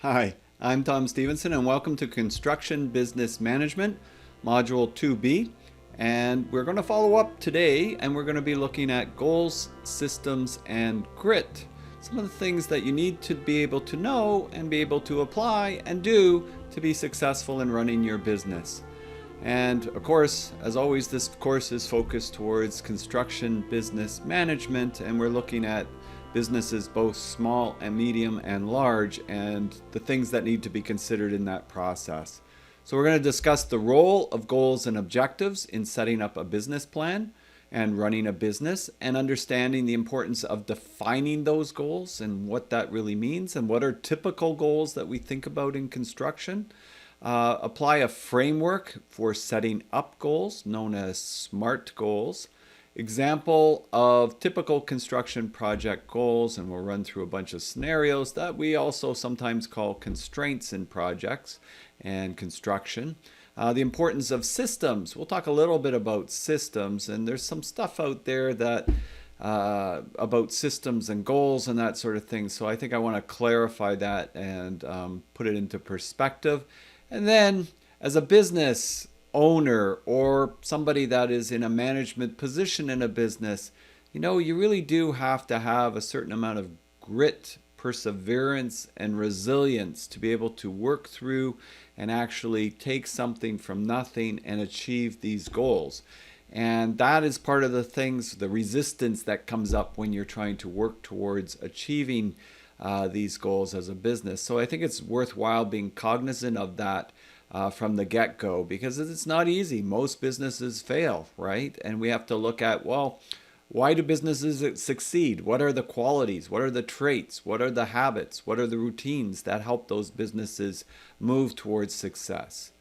Hi, I'm Tom Stephenson and welcome to Construction Business Management, Module 2B. And we're going to follow up today and we're going to be looking at goals, systems, and grit. Some of the things that you need to be able to know and be able to apply and do to be successful in running your business. And of course, as always, this course is focused towards construction business management, and we're looking at businesses both small and medium and large and the things that need to be considered in that process. So we're going to discuss the role of goals and objectives in setting up a business plan and running a business, and understanding the importance of defining those goals and what that really means and what are typical goals that we think about in construction. Apply a framework for setting up goals known as SMART goals. Example of typical construction project goals, and we'll run through a bunch of scenarios that we also sometimes call constraints in projects and construction. The importance of systems. We'll talk a little bit about systems, and there's some stuff out there that about systems and goals and that sort of thing. So I think I want to clarify that and put it into perspective. And then as a business owner or somebody that is in a management position in a business, you really do have to have a certain amount of grit, perseverance, and resilience to be able to work through and actually take something from nothing and achieve these goals. And that is part of the things, the resistance that comes up when you're trying to work towards achieving these goals as a business. So I think it's worthwhile being cognizant of that from the get-go, because it's not easy. Most businesses fail, right? And we have to look at, well, why do businesses succeed? What are the qualities? What are the traits? What are the habits? What are the routines that help those businesses move towards success?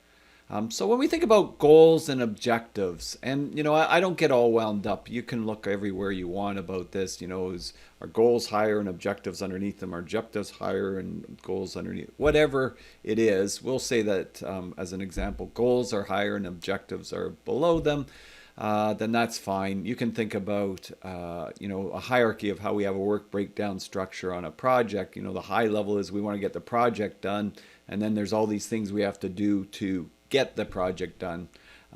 So when we think about goals and objectives, and I don't get all wound up. You can look everywhere you want about this. Is our goals higher and objectives underneath them? Are objectives higher and goals underneath? Whatever it is, we'll say that as an example, goals are higher and objectives are below them. Then that's fine. You can think about a hierarchy of how we have a work breakdown structure on a project. The high level is we want to get the project done, and then there's all these things we have to do to get the project done.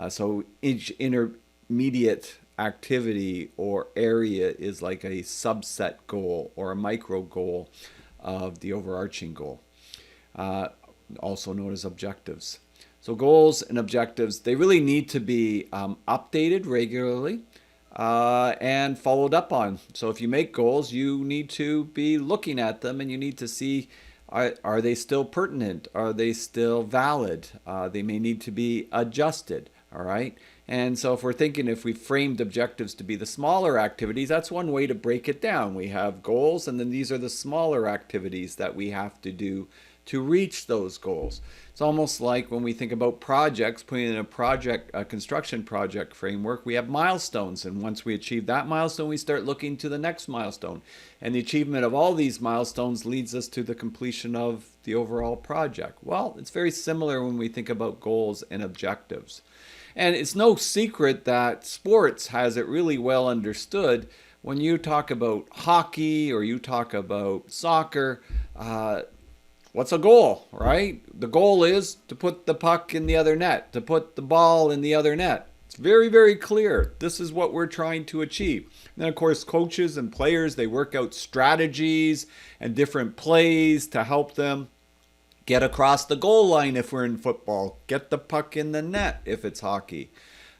So each intermediate activity or area is like a subset goal or a micro goal of the overarching goal, also known as objectives. So goals and objectives, they really need to be updated regularly and followed up on. So if you make goals, you need to be looking at them and you need to see, are they still pertinent? Are they still valid? They may need to be adjusted, all right? And so if we framed objectives to be the smaller activities, that's one way to break it down. We have goals, and then these are the smaller activities that we have to do to reach those goals. It's almost like when we think about projects, putting in a construction project framework, we have milestones. And once we achieve that milestone, we start looking to the next milestone. And the achievement of all these milestones leads us to the completion of the overall project. Well, it's very similar when we think about goals and objectives. And it's no secret that sports has it really well understood. When you talk about hockey or you talk about soccer, what's a goal, right? The goal is to put the puck in the other net, to put the ball in the other net. It's very, very clear. This is what we're trying to achieve. And then, of course, coaches and players, they work out strategies and different plays to help them get across the goal line if we're in football, get the puck in the net if it's hockey.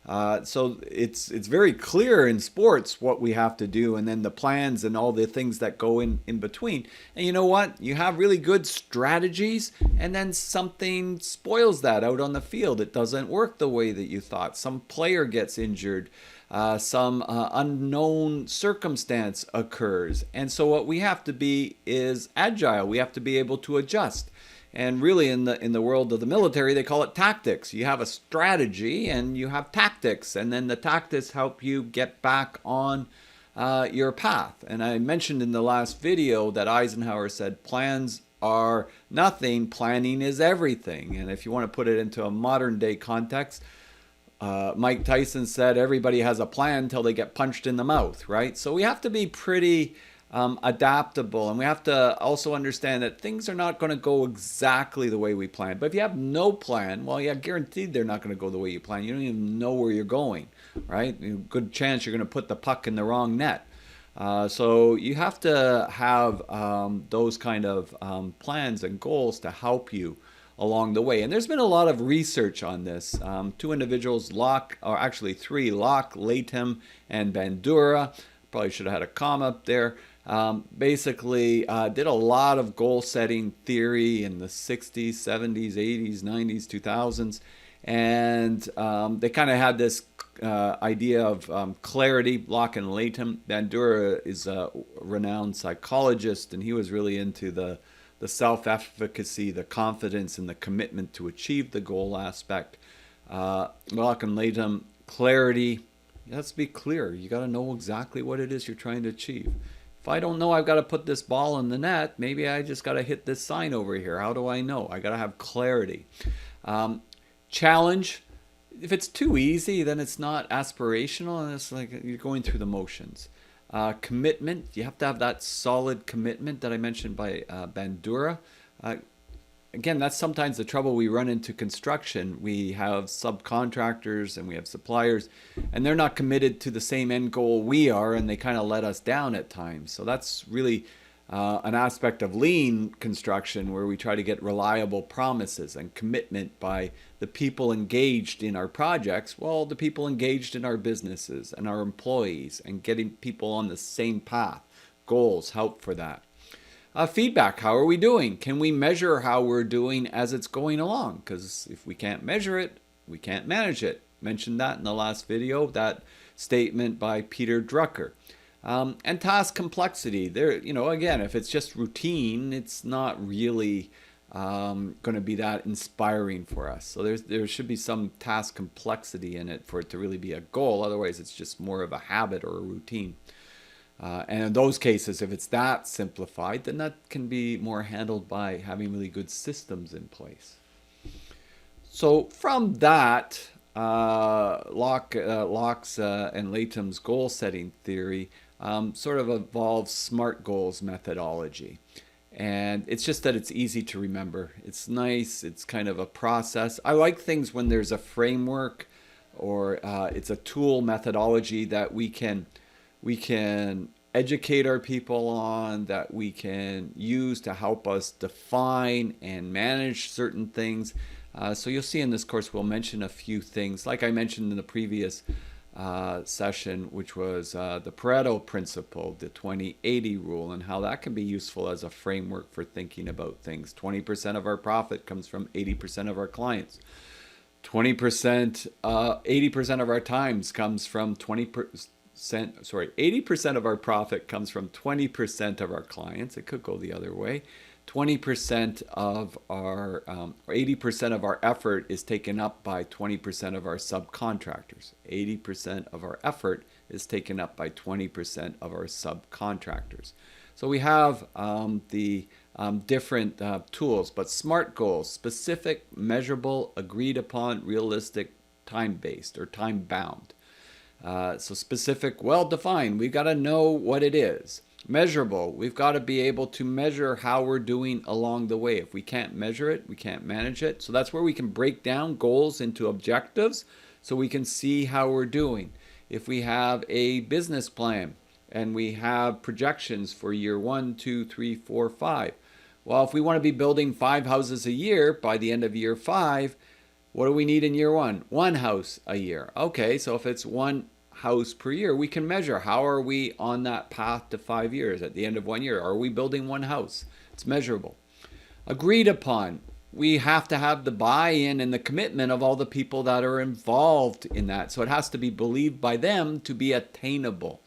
So it's very clear in sports what we have to do, and then the plans and all the things that go in between. And you know what? You have really good strategies, and then something spoils that out on the field. It doesn't work the way that you thought. Some player gets injured. Some unknown circumstance occurs. And so what we have to be is agile. We have to be able to adjust. And really in the world of the military, they call it tactics. You have a strategy and you have tactics, and then the tactics help you get back on your path. And I mentioned in the last video that Eisenhower said plans are nothing, planning is everything. And if you want to put it into a modern day context, Mike Tyson said everybody has a plan until they get punched in the mouth, right? So we have to be pretty adaptable, and we have to also understand that things are not going to go exactly the way we plan. But if you have no plan, well, yeah, guaranteed they're not going to go the way you plan. You don't even know where you're going, right? Good chance you're going to put the puck in the wrong net. So you have to have those kind of plans and goals to help you along the way. And there's been a lot of research on this. Two individuals, three, Locke, Latham, and Bandura. Probably should have had a comma up there. Basically, did a lot of goal setting theory in the 60s, 70s, 80s, 90s, 2000s. And they kind of had this idea of clarity. Locke and Latham. Bandura is a renowned psychologist, and he was really into the self-efficacy, the confidence, and the commitment to achieve the goal aspect. Locke and Latham, clarity. It has to be clear. You got to know exactly what it is you're trying to achieve. If I don't know I've got to put this ball in the net, maybe I just got to hit this sign over here. How do I know? I got to have clarity. Challenge. If it's too easy, then it's not aspirational, and it's like you're going through the motions. Commitment. You have to have that solid commitment that I mentioned by Bandura. Again, that's sometimes the trouble we run into construction. We have subcontractors and we have suppliers, and they're not committed to the same end goal we are, and they kind of let us down at times. So that's really an aspect of lean construction, where we try to get reliable promises and commitment by the people engaged in our projects, well, the people engaged in our businesses and our employees, and getting people on the same path. Goals help for that. Feedback. How are we doing? Can we measure how we're doing as it's going along? Because if we can't measure it, we can't manage it. Mentioned that in the last video, that statement by Peter Drucker. And task complexity. There, again, if it's just routine, it's not really going to be that inspiring for us. So there should be some task complexity in it for it to really be a goal. Otherwise, it's just more of a habit or a routine. And in those cases, if it's that simplified, then that can be more handled by having really good systems in place. So from that, Locke's and Latham's goal setting theory sort of evolves SMART goals methodology. And it's just that it's easy to remember. It's nice. It's kind of a process. I like things when there's a framework or it's a tool methodology that we can educate our people on, that we can use to help us define and manage certain things. So you'll see in this course we'll mention a few things, like I mentioned in the previous session, which was the Pareto principle, the 20-80 rule, and how that can be useful as a framework for thinking about things. 20% of our profit comes from 80% of our clients. 80% of our times comes from 80% of our profit comes from 20% of our clients. It could go the other way. 20% of our, 80% of our effort is taken up by 20% of our subcontractors. 80% of our effort is taken up by 20% of our subcontractors. So we have the different tools, but SMART goals: specific, measurable, agreed upon, realistic, time-based or time-bound. So specific, well-defined, we've got to know what it is. Measurable, we've got to be able to measure how we're doing along the way. If we can't measure it, we can't manage it. So that's where we can break down goals into objectives so we can see how we're doing. If we have a business plan and we have projections for year 1, 2, 3, 4, 5. Well, if we want to be building 5 houses a year by the end of year 5, what do we need in year 1? 1 house a year. Okay, so if it's 1 house per year, we can measure how are we on that path to 5 years. At the end of 1 year, are we building 1 house? It's measurable. Agreed upon. We have to have the buy-in and the commitment of all the people that are involved in that. So it has to be believed by them to be attainable.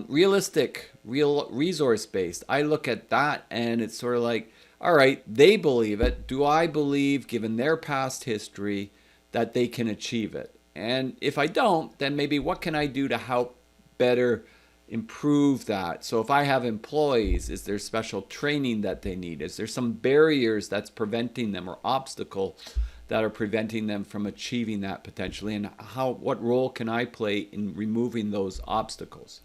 Realistic, real resource-based. I look at that and it's sort of like, all right, they believe it. Do I believe, given their past history, that they can achieve it? And if I don't, then maybe what can I do to help better improve that? So if I have employees, is there special training that they need? Is there some barriers that's preventing them, or obstacle that are preventing them from achieving that potentially? And what role can I play in removing those obstacles?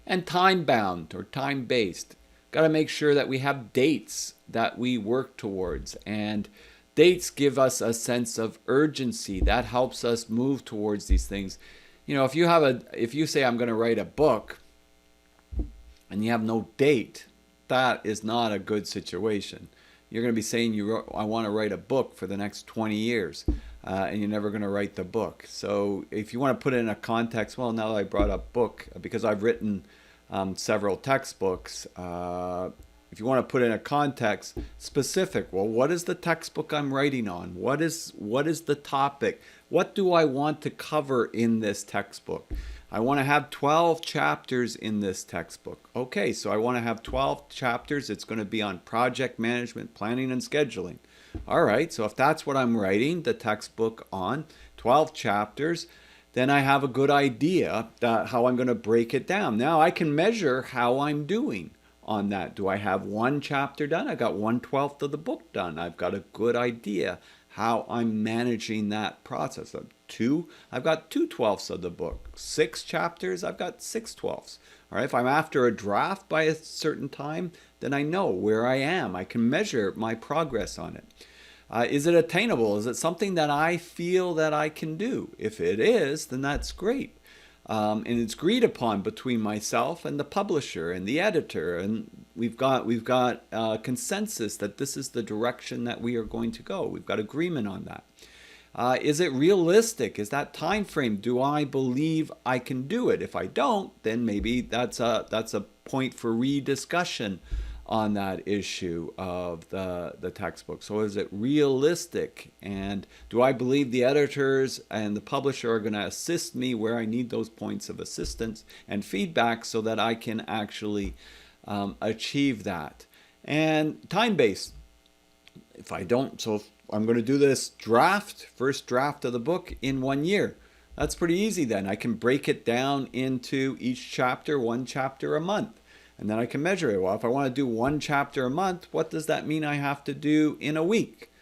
And time bound or time based. Got to make sure that we have dates that we work towards, and dates give us a sense of urgency that helps us move towards these things. You know, if you say I'm going to write a book and you have no date, that is not a good situation. You're going to be saying I want to write a book for the next 20 years, and you're never going to write the book. So if you want to put it in a context, well, now that I brought up book, because I've written several textbooks, if you want to put it in a context specific, well, what is the textbook I'm writing on? What is the topic? What do I want to cover in this textbook? I want to have 12 chapters in this textbook. Okay, so I want to have 12 chapters. It's going to be on project management, planning, and scheduling. All right, so if that's what I'm writing the textbook on, 12 chapters, then I have a good idea how I'm going to break it down. Now I can measure how I'm doing on that. Do I have one chapter done? I got 1/12 of the book done. I've got a good idea how I'm managing that process. I've got 2/12 of the book. 6 chapters, I've got 6/12. All right, if I'm after a draft by a certain time, then I know where I am. I can measure my progress on it. Is it attainable? Is it something that I feel that I can do? If it is, then that's great. And it's agreed upon between myself and the publisher and the editor, and we've got consensus that this is the direction that we are going to go. We've got agreement on that. Is it realistic? Is that time frame? Do I believe I can do it? If I don't, then maybe that's a point for rediscussion on that issue of the textbook. So is it realistic? And do I believe the editors and the publisher are going to assist me where I need those points of assistance and feedback so that I can actually achieve that? And time-based. If I don't, so if I'm going to do this first draft of the book in 1 year. That's pretty easy then. I can break it down into each chapter, 1 chapter a month. And then I can measure it. Well, if I want to do 1 chapter a month, what does that mean I have to do in a week?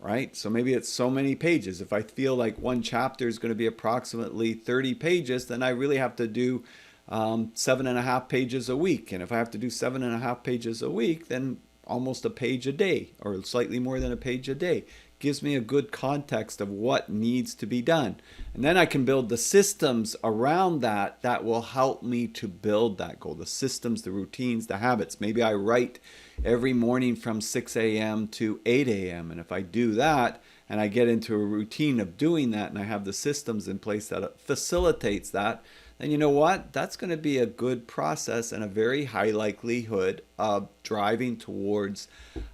Right? So maybe it's so many pages. If I feel like 1 chapter is going to be approximately 30 pages, then I really have to do 7.5 pages a week. And if I have to do 7.5 pages a week, then almost a page a day, or slightly more than a page a day. Gives me a good context of what needs to be done. And then I can build the systems around that will help me to build that goal. The systems, the routines, the habits. Maybe I write every morning from 6 a.m. to 8 a.m. And if I do that and I get into a routine of doing that and I have the systems in place that facilitates that, then you know what? That's going to be a good process and a very high likelihood of driving towards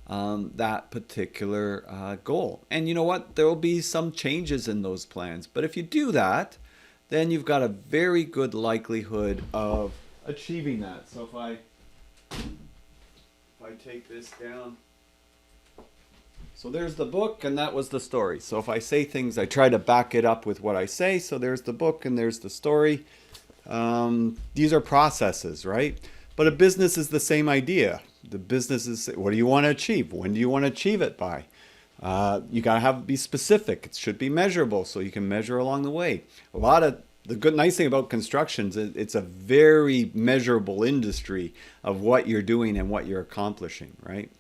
that particular goal. And you know what? There will be some changes in those plans. But if you do that, then you've got a very good likelihood of achieving that. So if I take this down. So there's the book and that was the story. So if I say things, I try to back it up with what I say. So there's the book and there's the story. These are processes, right? But a business is the same idea. The business is, what do you want to achieve? When do you want to achieve it by? You got to be specific. It should be measurable so you can measure along the way. Nice thing about construction is it's a very measurable industry of what you're doing and what you're accomplishing, right?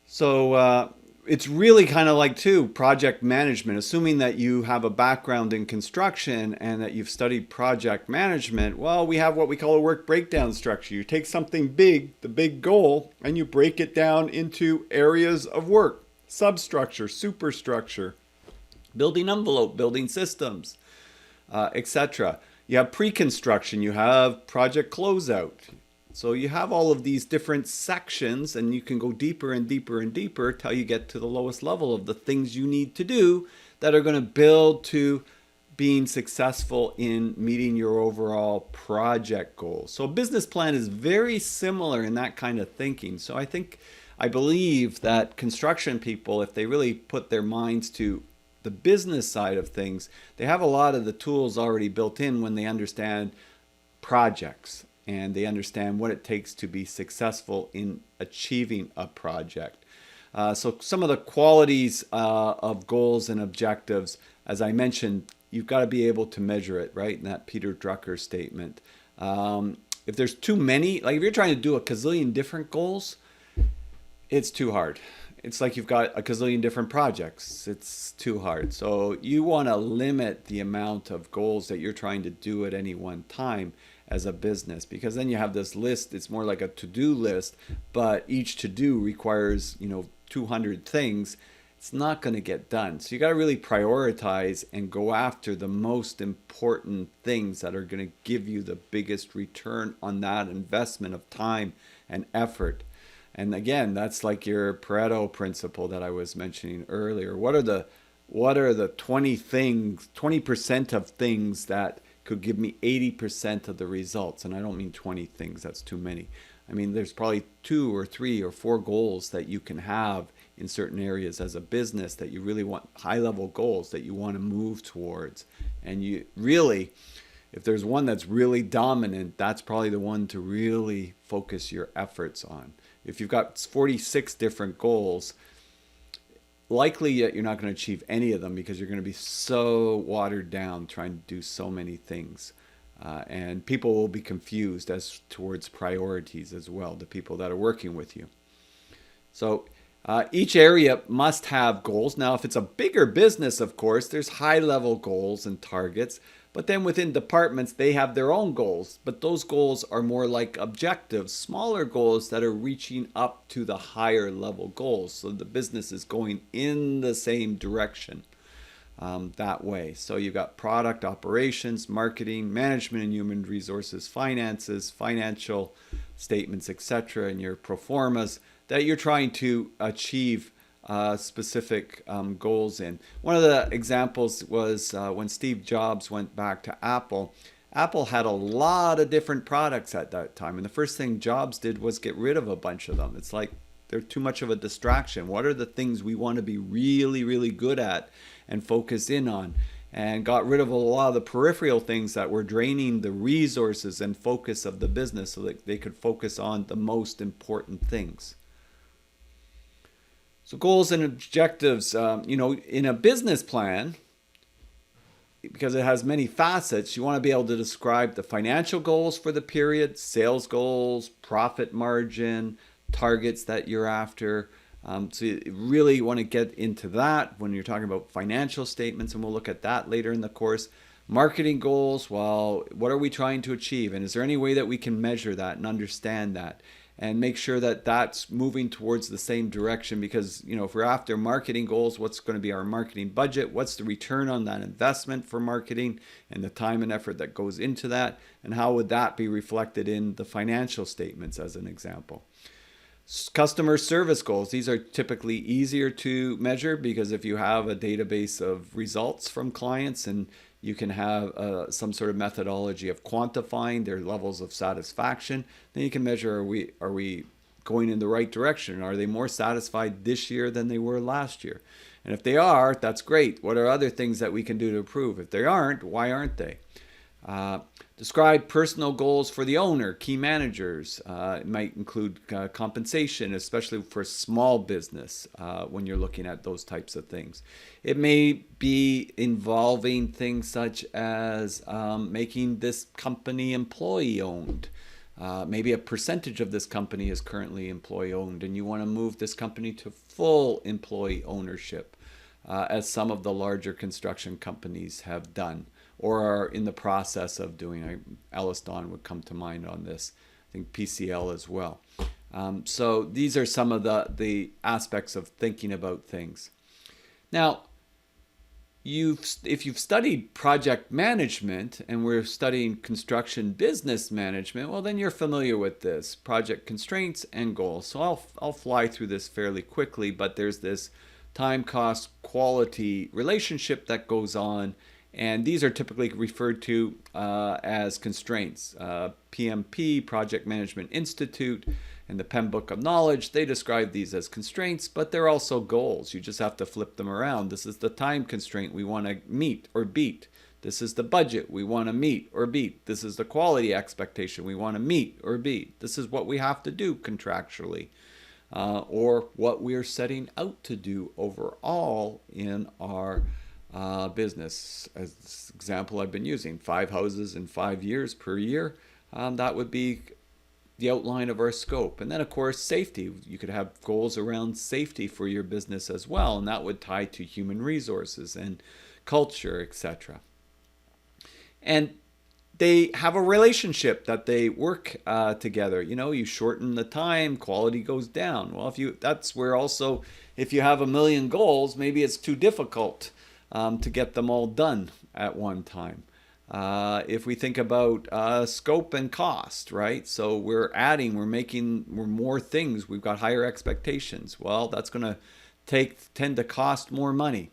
So it's really kind of like project management. Assuming that you have a background in construction and that you've studied project management, well, we have what we call a work breakdown structure. You take something big, the big goal, and you break it down into areas of work, substructure, superstructure, building envelope, building systems, etc. You have pre-construction, you have project closeout. So you have all of these different sections and you can go deeper and deeper and deeper till you get to the lowest level of the things you need to do that are going to build to being successful in meeting your overall project goals. So a business plan is very similar in that kind of thinking. So I believe that construction people, if they really put their minds to the business side of things, they have a lot of the tools already built in when they understand projects. And they understand what it takes to be successful in achieving a project. So some of the qualities of goals and objectives, as I mentioned, you've got to be able to measure it, right? In that Peter Drucker statement. If there's too many, like if you're trying to do a gazillion different goals, it's too hard. It's like you've got a gazillion different projects. It's too hard. So you want to limit the amount of goals that you're trying to do at any one time as a business, because then you have this list. It's more like a to-do list, but each to-do requires, 200 things. It's not going to get done. So you got to really prioritize and go after the most important things that are going to give you the biggest return on that investment of time and effort. And again, that's like your Pareto principle that I was mentioning earlier. What are the 20% of things that could give me 80% of the results? And I don't mean 20 things, that's too many. I mean, there's probably 2 or 3 or 4 goals that you can have in certain areas as a business that you really want, high level goals that you want to move towards. And you really, if there's one that's really dominant, that's probably the one to really focus your efforts on. If you've got 46 different goals, likely you're not going to achieve any of them because you're going to be so watered down trying to do so many things. And people will be confused as towards priorities as well, the people that are working with you. So each area must have goals. Now, if it's a bigger business, of course, there's high level goals and targets. But then within departments, they have their own goals. But those goals are more like objectives, smaller goals that are reaching up to the higher level goals. So the business is going in the same direction that way. So you've got product operations, marketing, management and human resources, finances, financial statements, etc., and your pro formas that you're trying to achieve specific goals in. One of the examples was when Steve Jobs went back to Apple. Apple had a lot of different products at that time, and the first thing Jobs did was get rid of a bunch of them. It's like they're too much of a distraction. What are the things we want to be really, really good at and focus in on? And got rid of a lot of the peripheral things that were draining the resources and focus of the business so that they could focus on the most important things. So goals and objectives, in a business plan, because it has many facets, you want to be able to describe the financial goals for the period, sales goals, profit margin, targets that you're after. So you really want to get into that when you're talking about financial statements, and we'll look at that later in the course. Marketing goals, well, what are we trying to achieve? And is there any way that we can measure that and understand that? And make sure that that's moving towards the same direction, because if we're after marketing goals, what's going to be our marketing budget? What's the return on that investment for marketing and the time and effort that goes into that? And how would that be reflected in the financial statements as an example? Customer service goals, these are typically easier to measure because if you have a database of results from clients and you can have some sort of methodology of quantifying their levels of satisfaction, then you can measure, are we going in the right direction? Are they more satisfied this year than they were last year? And if they are, that's great. What are other things that we can do to improve? If they aren't, why aren't they? Describe personal goals for the owner, key managers. It might include compensation, especially for small business when you're looking at those types of things. It may be involving things such as making this company employee owned. Maybe a percentage of this company is currently employee owned and you want to move this company to full employee ownership, as some of the larger construction companies have done or are in the process of doing. Ellis Don would come to mind on this. I think PCL as well. So these are some of the aspects of thinking about things. Now, if you've studied project management and we're studying construction business management, well, then you're familiar with this, project constraints and goals. So I'll fly through this fairly quickly, but there's this time, cost, quality relationship that goes on. And these are typically referred to as constraints. PMP, Project Management Institute, and the Penn Book of Knowledge, they describe these as constraints, but they're also goals. You just have to flip them around. This is the time constraint we want to meet or beat. This is the budget we want to meet or beat. This is the quality expectation we want to meet or beat. This is what we have to do contractually, or what we're setting out to do overall in our business. As example I've been using, 5 houses in 5 years per year. That would be the outline of our scope. And then, of course, safety. You could have goals around safety for your business as well, and that would tie to human resources and culture, etc. And they have a relationship that they work together. You shorten the time, quality goes down. Well, that's where also, if you have a million goals, maybe it's too difficult to get them all done at one time. If we think about scope and cost, right? So we're more things. We've got higher expectations. Well, that's going to tend to cost more money.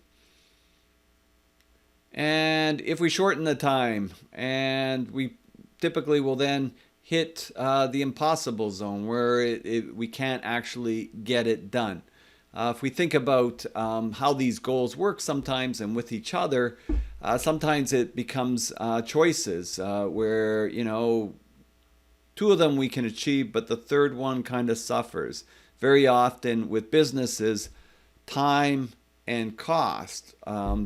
And if we shorten the time, and we typically will then hit the impossible zone where we can't actually get it done. If we think about how these goals work sometimes and with each other, sometimes it becomes choices where, two of them we can achieve, but the third one kind of suffers. Very often with businesses, time and cost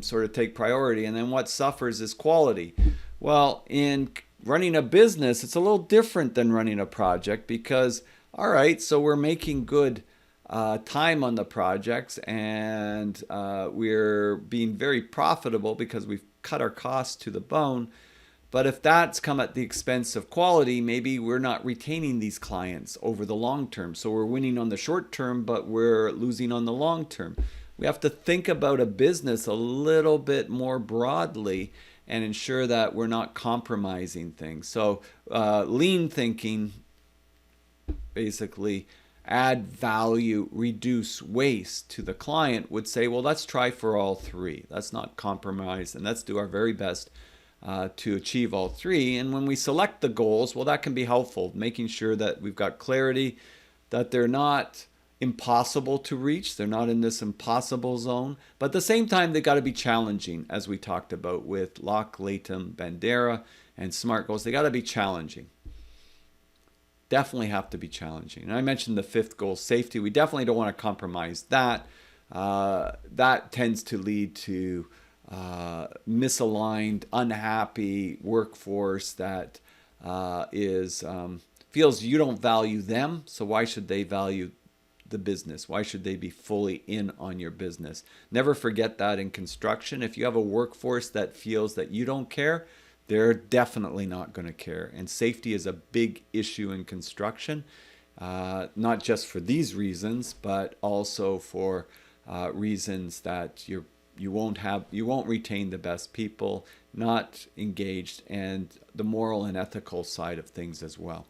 sort of take priority, and then what suffers is quality. Well, in running a business, it's a little different than running a project because, all right, so we're making good time on the projects, and we're being very profitable because we've cut our costs to the bone. But if that's come at the expense of quality, maybe we're not retaining these clients over the long term. So we're winning on the short term, but we're losing on the long term. We have to think about a business a little bit more broadly and ensure that we're not compromising things. So lean thinking, basically, add value, reduce waste to the client, would say, well, let's try for all three. Let's not compromise, and let's do our very best to achieve all three. And when we select the goals, well, that can be helpful, making sure that we've got clarity, that they're not impossible to reach. They're not in this impossible zone. But at the same time, they got to be challenging, as we talked about with Locke, Latham, Bandera, and SMART goals. They got to be challenging. Definitely have to be challenging. And I mentioned the fifth goal, safety. We definitely don't want to compromise that. That tends to lead to misaligned, unhappy workforce that feels you don't value them. So why should they value the business? Why should they be fully in on your business? Never forget that in construction. If you have a workforce that feels that you don't care, they're definitely not going to care. And safety is a big issue in construction, not just for these reasons, but also for reasons that you won't retain the best people, not engaged, and the moral and ethical side of things as well.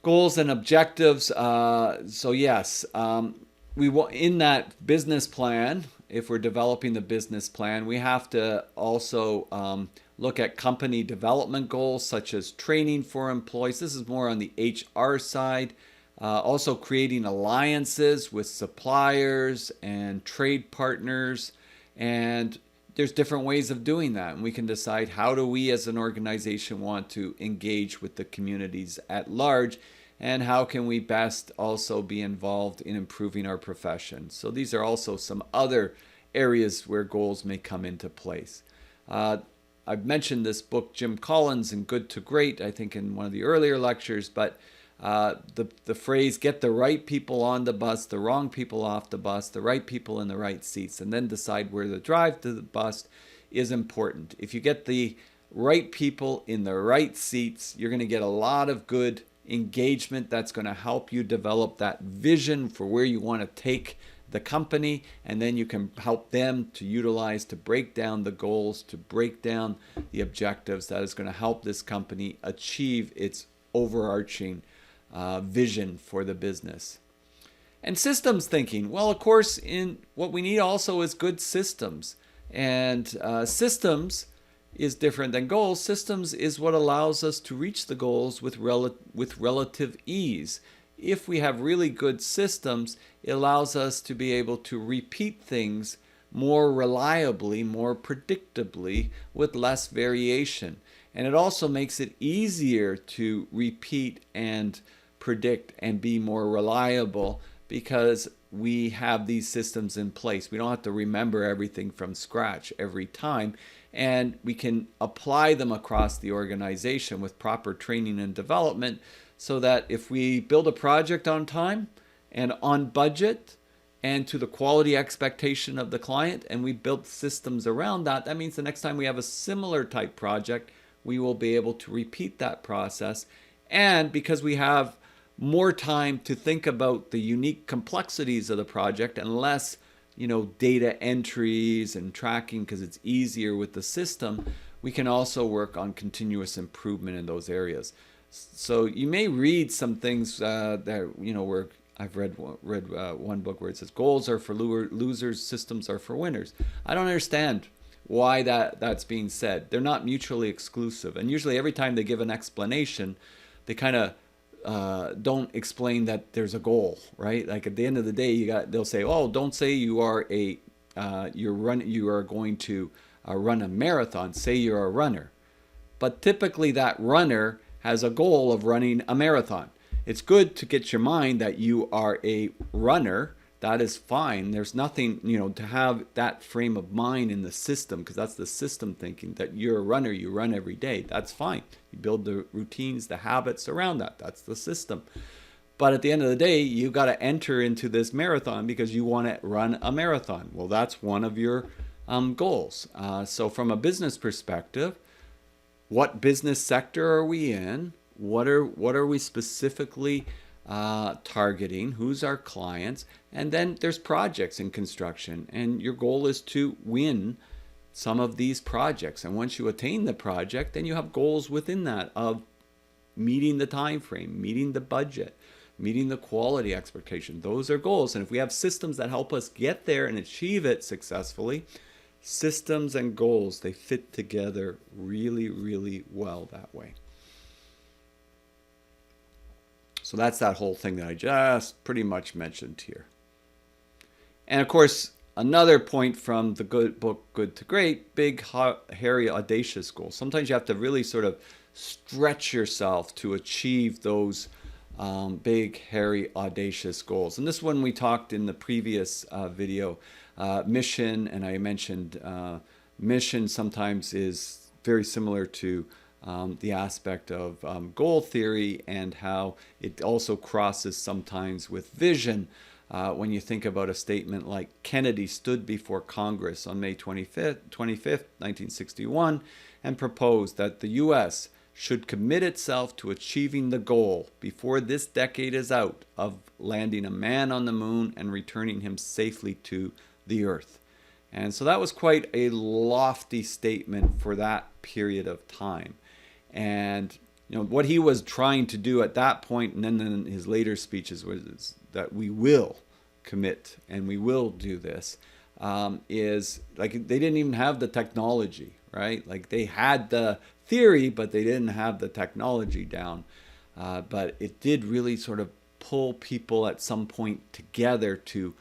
Goals and objectives. So yes, in that business plan, if we're developing the business plan, we have to also look at company development goals, such as training for employees. This is more on the HR side. Also creating alliances with suppliers and trade partners. And there's different ways of doing that. And we can decide, how do we as an organization want to engage with the communities at large? And how can we best also be involved in improving our profession? So these are also some other areas where goals may come into place. I've mentioned this book, Jim Collins, and Good to Great, I think in one of the earlier lectures, but the phrase, get the right people on the bus, the wrong people off the bus, the right people in the right seats, and then decide where to drive to the bus, is important. If you get the right people in the right seats, you're going to get a lot of good engagement that's going to help you develop that vision for where you want to take the company, and then you can help them to utilize, to break down the goals, to break down the objectives that is going to help this company achieve its overarching vision for the business. And systems thinking. Well, of course, what we need also is good systems. And systems is different than goals. Systems is what allows us to reach the goals with relative ease. If we have really good systems, it allows us to be able to repeat things more reliably, more predictably, with less variation. And it also makes it easier to repeat and predict and be more reliable because we have these systems in place. We don't have to remember everything from scratch every time. and we can apply them across the organization with proper training and development, so that if we build a project on time and on budget and to the quality expectation of the client, and we build systems around that, that means the next time we have a similar type project, we will be able to repeat that process. And because we have more time to think about the unique complexities of the project and less, data entries and tracking, because it's easier with the system, we can also work on continuous improvement in those areas. So you may read some things that, where I've read one book where it says goals are for losers, systems are for winners. I don't understand why that's being said. They're not mutually exclusive. And usually every time they give an explanation, they kind of don't explain that there's a goal, right? Like at the end of the day, they'll say, oh, don't say you are you are going to run a marathon. Say you're a runner. But typically that runner has a goal of running a marathon. It's good to get your mind that you are a runner. That is fine. There's nothing, to have that frame of mind in the system, because that's the system thinking, that you're a runner, you run every day. That's fine. You build the routines, the habits around that. That's the system. But at the end of the day, you got to enter into this marathon because you want to run a marathon. Well, that's one of your goals. So from a business perspective, what business sector are we in? What are we specifically targeting? Who's our clients? And then there's projects in construction, and your goal is to win some of these projects. And once you attain the project, then you have goals within that of meeting the time frame, meeting the budget, meeting the quality expectation. Those are goals. And if we have systems that help us get there and achieve it successfully, systems and goals, they fit together really, really well that way. So that's that whole thing that I just pretty much mentioned here. And of course, another point from the good book, Good to Great, big, hairy, audacious goals. Sometimes you have to really sort of stretch yourself to achieve those big, hairy, audacious goals. And this one we talked in the previous video, mission, and I mentioned mission sometimes is very similar to the aspect of goal theory, and how it also crosses sometimes with vision. When you think about a statement like Kennedy stood before Congress on May 25th, 1961, and proposed that the U.S. should commit itself to achieving the goal before this decade is out of landing a man on the moon and returning him safely to the earth. And so that was quite a lofty statement for that period of time. And what he was trying to do at that point, and then in his later speeches, was that we will commit and we will do this, is like they didn't even have the technology, right? Like they had the theory, but they didn't have the technology down. But it did really sort of pull people at some point together to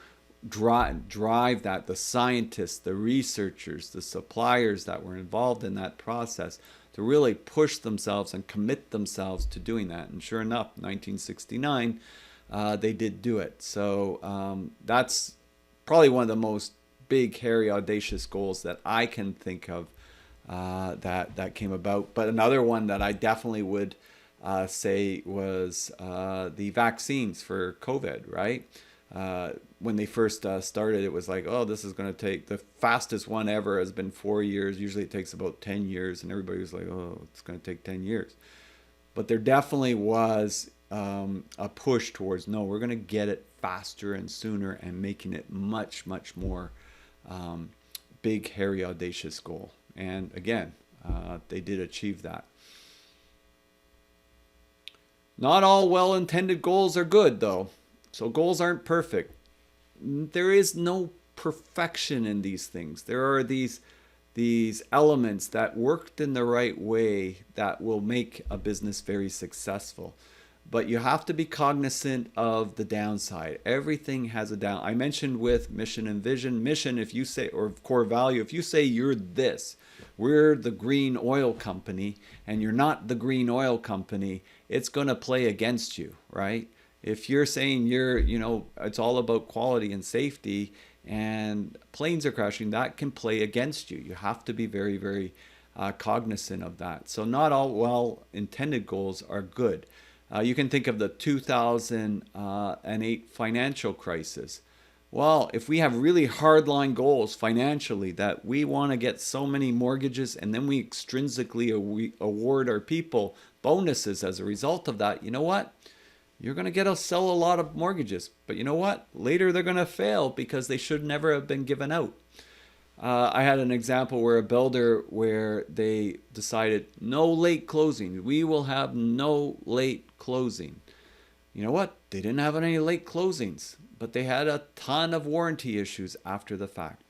drive that, the scientists, the researchers, the suppliers that were involved in that process, to really push themselves and commit themselves to doing that. And sure enough, 1969, they did do it. So that's probably one of the most big, hairy, audacious goals that I can think of that came about. But another one that I definitely would say was the vaccines for COVID, right? When they first started, it was like, oh, this is going to take, the fastest one ever has been 4 years. Usually it takes about 10 years. And everybody was like, oh, it's going to take 10 years. But there definitely was a push towards, no, we're going to get it faster and sooner, and making it much, much more big, hairy, audacious goal. And again, they did achieve that. Not all well-intended goals are good, though. So goals aren't perfect. There is no perfection in these things. There are these elements that worked in the right way that will make a business very successful. But you have to be cognizant of the downside. Everything has a down. I mentioned with mission and vision. Mission, if you say, or core value, if you say you're this, we're the green oil company, and you're not the green oil company, it's going to play against you, right? If you're saying it's all about quality and safety and planes are crashing, that can play against you. You have to be very, very cognizant of that. So not all well-intended goals are good. You can think of the 2008 financial crisis. Well, if we have really hardline goals financially that we want to get so many mortgages and then we extrinsically award our people bonuses as a result of that, you know what? You're going to get to sell a lot of mortgages. But you know what? Later they're going to fail because they should never have been given out. I had an example where a builder where they decided no late closing. We will have no late closing. You know what? They didn't have any late closings, but they had a ton of warranty issues after the fact.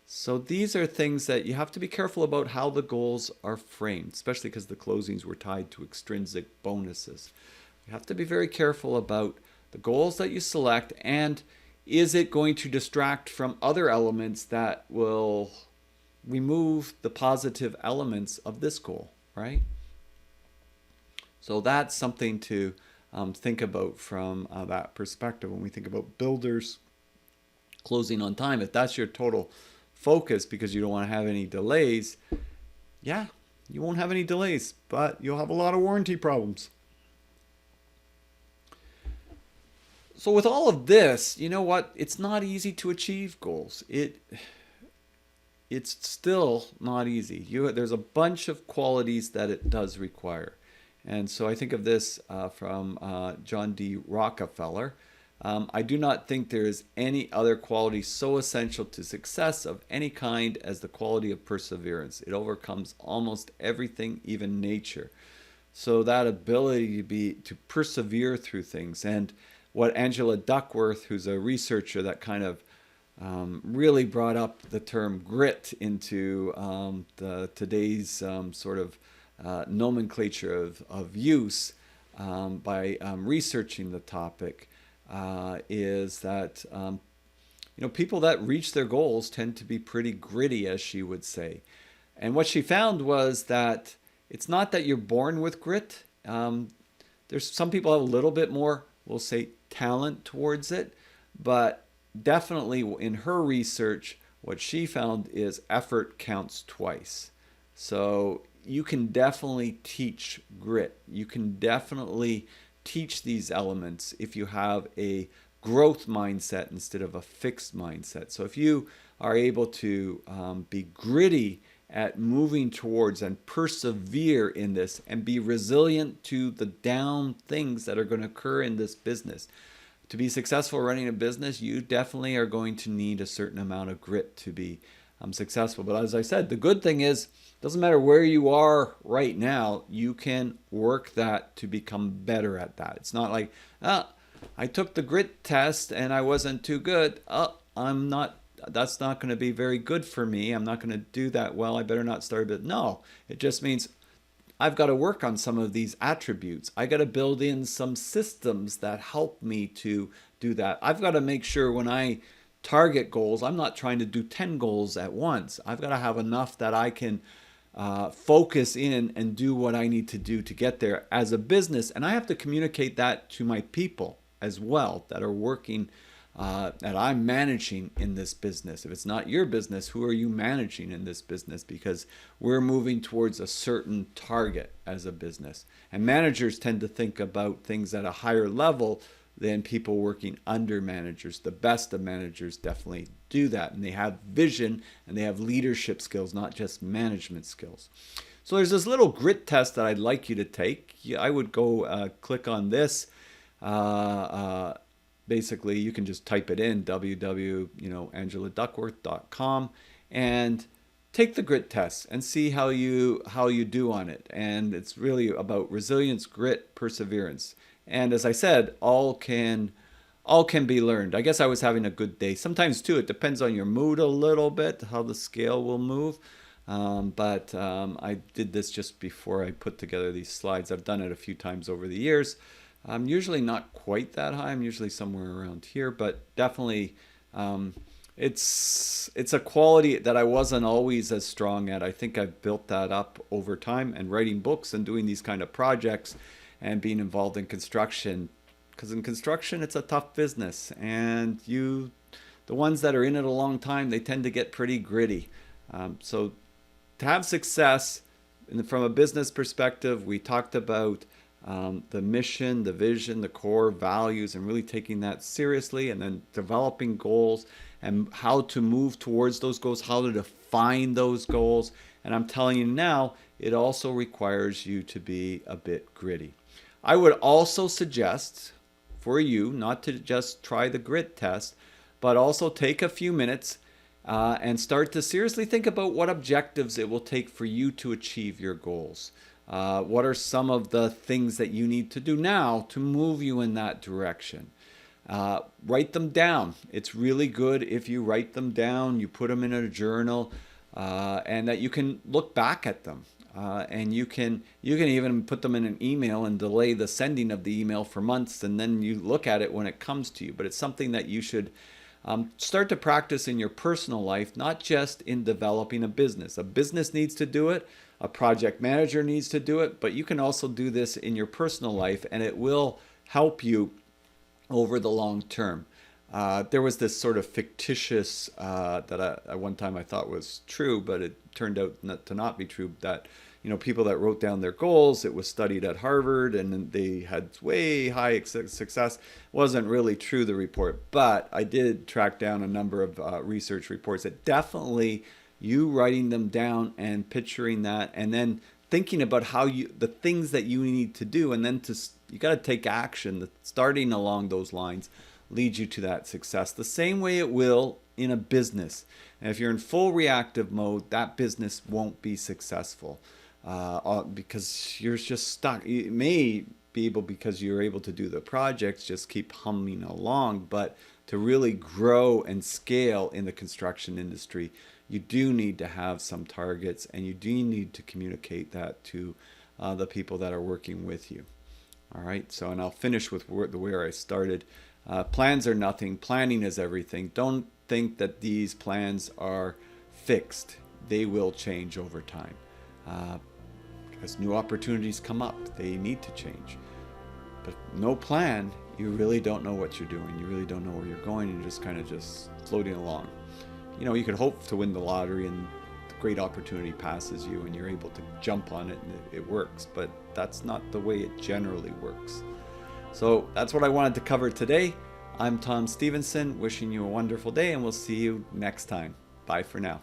So these are things that you have to be careful about how the goals are framed, especially because the closings were tied to extrinsic bonuses. You have to be very careful about the goals that you select, and is it going to distract from other elements that will remove the positive elements of this goal, right? So that's something to think about from that perspective when we think about builders closing on time. If that's your total focus because you don't want to have any delays, yeah, you won't have any delays, but you'll have a lot of warranty problems. So with all of this, you know what? It's not easy to achieve goals. It's still not easy. There's a bunch of qualities that it does require. And so I think of this from John D. Rockefeller. I do not think there is any other quality so essential to success of any kind as the quality of perseverance. It overcomes almost everything, even nature. So that ability to persevere through things. And what Angela Duckworth, who's a researcher that kind of really brought up the term grit into today's sort of nomenclature of use by researching the topic, is that people that reach their goals tend to be pretty gritty, as she would say. And what she found was that it's not that you're born with grit. There's some people have a little bit more, we'll say, talent towards it, but definitely in her research, what she found is effort counts twice. So you can definitely teach grit. You can definitely teach these elements if you have a growth mindset instead of a fixed mindset. So if you are able to be gritty at moving towards and persevere in this and be resilient to the down things that are going to occur in this business. To be successful running a business, you definitely are going to need a certain amount of grit to be successful. But as I said, the good thing is, it doesn't matter where you are right now, you can work that to become better at that. It's not like, I took the grit test and I wasn't too good. That's not going to be very good for me. I'm not going to do that well. I better not start a bit. No, it just means I've got to work on some of these attributes. I got to build in some systems that help me to do that. I've got to make sure when I target goals, I'm not trying to do 10 goals at once. I've got to have enough that I can focus in and do what I need to do to get there as a business. And I have to communicate that to my people as well that are working that I'm managing in this business. If it's not your business, who are you managing in this business? Because we're moving towards a certain target as a business. And managers tend to think about things at a higher level than people working under managers. The best of managers definitely do that. And they have vision and they have leadership skills, not just management skills. So there's this little grit test that I'd like you to take. I would go click on this. Basically, you can just type it in, www.angeladuckworth.com, and take the grit test and see how you do on it. And it's really about resilience, grit, perseverance. And as I said, all can be learned. I guess I was having a good day. Sometimes too, it depends on your mood a little bit, how the scale will move. But I did this just before I put together these slides. I've done it a few times over the years. I'm usually not quite that high. I'm usually somewhere around here, but definitely it's a quality that I wasn't always as strong at. I think I've built that up over time, and writing books and doing these kind of projects and being involved in construction because in construction it's a tough business, and the ones that are in it a long time, they tend to get pretty gritty. So to have success from a business perspective, we talked about the mission, the vision, the core values, and really taking that seriously, and then developing goals and how to move towards those goals, how to define those goals. And I'm telling you now, it also requires you to be a bit gritty. I would also suggest for you not to just try the grit test, but also take a few minutes and start to seriously think about what objectives it will take for you to achieve your goals. What are some of the things that you need to do now to move you in that direction? Write them down. It's really good if you write them down, you put them in a journal, and that you can look back at them. And you can even put them in an email and delay the sending of the email for months, and then you look at it when it comes to you. But it's something that you should start to practice in your personal life, not just in developing a business. A business needs to do it, a project manager needs to do it, but you can also do this in your personal life, and it will help you over the long term. There was this sort of fictitious that at one time I thought was true, but it turned out to not be true, that people that wrote down their goals, it was studied at Harvard and they had way high success. Wasn't really true, the report, but I did track down a number of research reports that definitely you writing them down and picturing that, and then thinking about the things that you need to do, and then you got to take action. Starting along those lines leads you to that success. The same way it will in a business. And if you're in full reactive mode, that business won't be successful because you're just stuck. You may be able, because you're able to do the projects, just keep humming along, but to really grow and scale in the construction industry, you do need to have some targets, and you do need to communicate that to the people that are working with you. All right, so, and I'll finish with where I started. Plans are nothing. Planning is everything. Don't think that these plans are fixed. They will change over time. As new opportunities come up, they need to change. But no plan, you really don't know what you're doing. You really don't know where you're going. You're just kind of just floating along. You could hope to win the lottery and the great opportunity passes you and you're able to jump on it and it works. But that's not the way it generally works. So that's what I wanted to cover today. I'm Tom Stephenson, wishing you a wonderful day, and we'll see you next time. Bye for now.